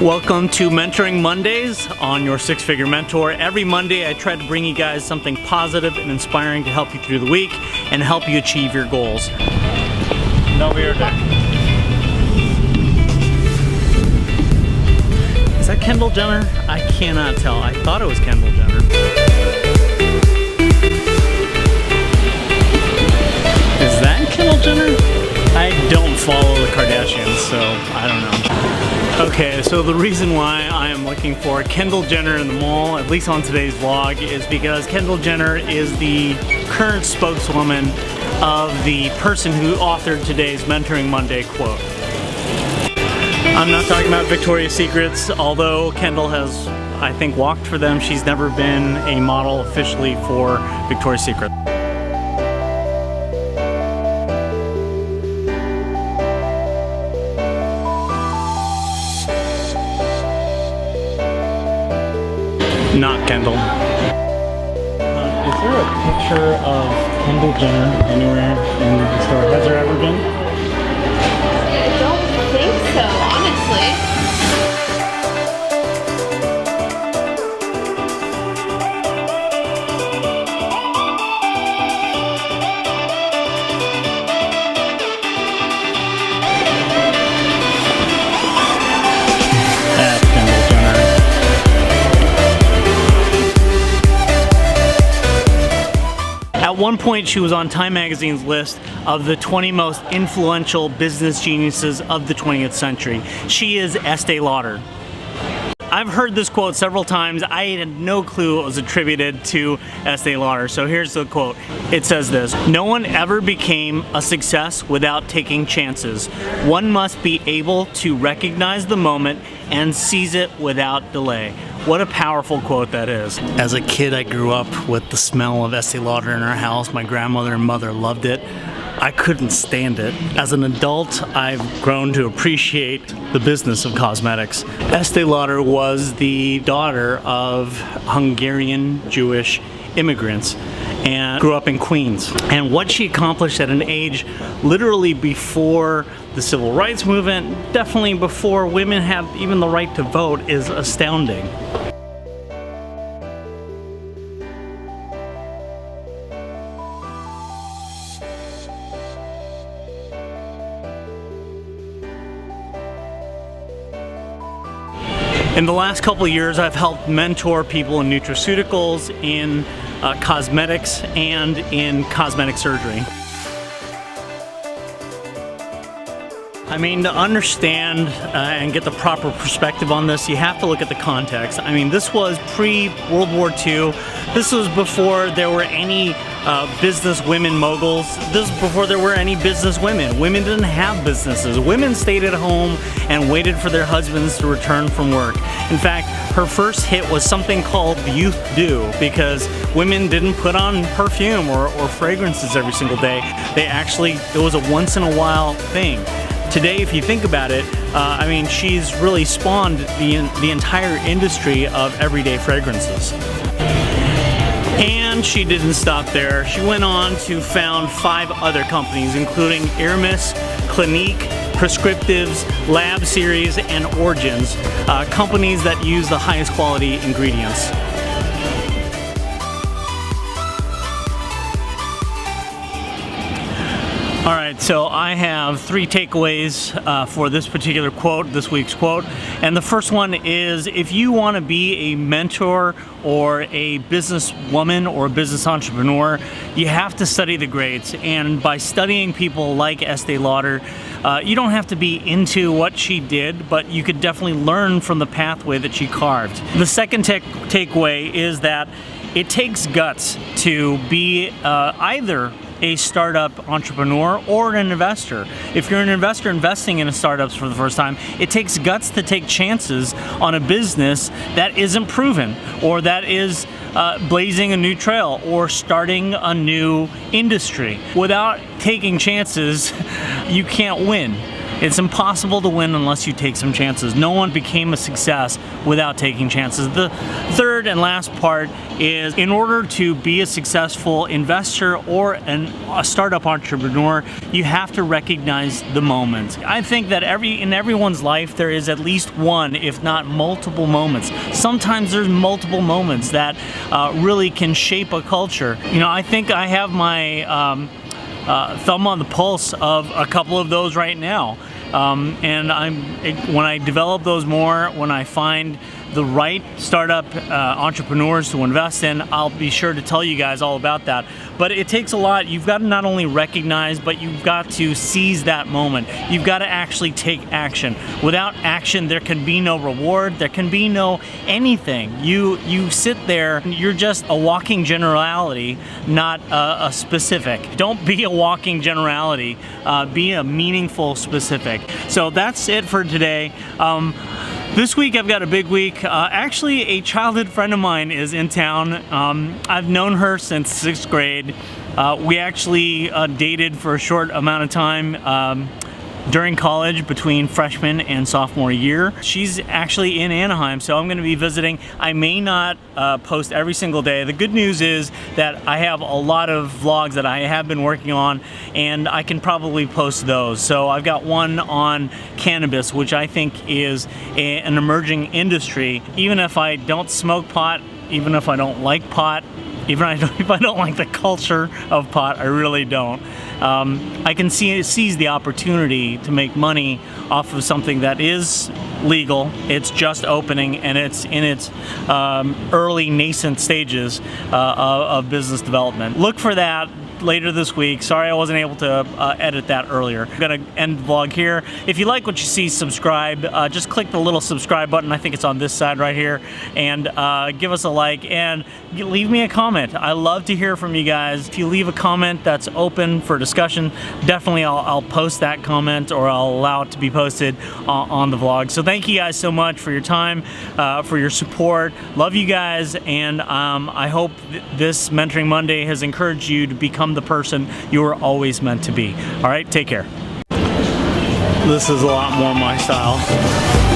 Welcome to Mentoring Mondays on your Six-Figure Mentor. Every Monday I try to bring you guys something positive and inspiring to help you through the week and help you achieve your goals. No beard. Is that Kendall Jenner? I cannot tell. I thought it was Kendall Jenner. Is that Kendall Jenner? I don't follow the Kardashians, so I don't know. Okay, so the reason why I am looking for Kendall Jenner in the mall, at least on today's vlog, is because Kendall Jenner is the current spokeswoman of the person who authored today's Mentoring Monday quote. I'm not talking about Victoria's Secrets, although Kendall has, I think, walked for them. She's never been a model officially for Victoria's Secret. Not Kendall. Is there a picture of Kendall Jenner anywhere in the store? Has there ever been? I don't think so, honestly. That's Kendall Jenner. At one point, she was on Time Magazine's list of the 20 most influential business geniuses of the 20th century. She is Estee Lauder. I've heard this quote several times. I had no clue it was attributed to Estee Lauder. So here's the quote. It says this: "No one ever became a success without taking chances. One must be able to recognize the moment and seize it without delay." What a powerful quote that is. As a kid, I grew up with the smell of Estee Lauder in our house. My grandmother and mother loved it. I couldn't stand it. As an adult, I've grown to appreciate the business of cosmetics. Estee Lauder was the daughter of Hungarian Jewish immigrants and grew up in Queens. And what she accomplished at an age literally before the civil rights movement, definitely before women have even the right to vote, is astounding. In the last couple of years, I've helped mentor people in nutraceuticals, in cosmetics, and in cosmetic surgery. I mean, to understand and get the proper perspective on this, you have to look at the context. I mean, this was pre-World War II. This was before there were any business women moguls. This was before there were any business women. Women didn't have businesses. Women stayed at home and waited for their husbands to return from work. In fact, her first hit was something called Youth Do, because women didn't put on perfume or fragrances every single day. It was a once in a while thing. Today, if you think about it, I mean, she's really spawned the entire industry of everyday fragrances. And she didn't stop there. She went on to found 5 other companies, including Hermes, Clinique, Prescriptives, Lab Series, and Origins, companies that use the highest quality ingredients. All right, so I have 3 takeaways for this particular quote, this week's quote. And the first one is, if you want to be a mentor or a businesswoman or a business entrepreneur, you have to study the greats. And by studying people like Estee Lauder, you don't have to be into what she did, but you could definitely learn from the pathway that she carved. The second takeaway is that it takes guts to be either a startup entrepreneur or an investor. If you're an investor investing in startups for the first time, it takes guts to take chances on a business that isn't proven, or that is blazing a new trail, or starting a new industry. Without taking chances, you can't win. It's impossible to win unless you take some chances. No one became a success without taking chances. The third and last part is, in order to be a successful investor or a startup entrepreneur, you have to recognize the moments. I think that in everyone's life there is at least one, if not multiple moments. Sometimes there's multiple moments that really can shape a culture. You know, I think I have my thumb on the pulse of a couple of those right now. And when I develop those more, when I find the right startup entrepreneurs to invest in, I'll be sure to tell you guys all about that. But it takes a lot. You've got to not only recognize, but you've got to seize that moment. You've got to actually take action. Without action, there can be no reward. There can be no anything. You sit there, you're just a walking generality, not a specific. Don't be a walking generality. Be a meaningful specific. So that's it for today. This week I've got a big week. Actually, a childhood friend of mine is in town. I've known her since 6th grade. We actually dated for a short amount of time during college, between freshman and sophomore year. She's actually in Anaheim, so I'm gonna be visiting. I may not post every single day. The good news is that I have a lot of vlogs that I have been working on, and I can probably post those. So I've got one on cannabis, which I think is an emerging industry. Even if I don't smoke pot, even if I don't like pot, even if I don't like the culture of pot, I really don't. I can seize the opportunity to make money off of something that is legal. It's just opening, and it's in its early nascent stages of business development. Look for that later this week. Sorry I wasn't able to edit that earlier. I'm gonna end the vlog here. If you like what you see, subscribe. Just click the little subscribe button. I think it's on this side right here, and give us a like and leave me a comment. I love to hear from you guys. If you leave a comment that's open for discussion, definitely I'll post that comment, or I'll allow it to be posted on the vlog. So thank you guys so much for your time, for your support. Love you guys, and I hope this Mentoring Monday has encouraged you to become the person you were always meant to be. All right, take care. This is a lot more my style.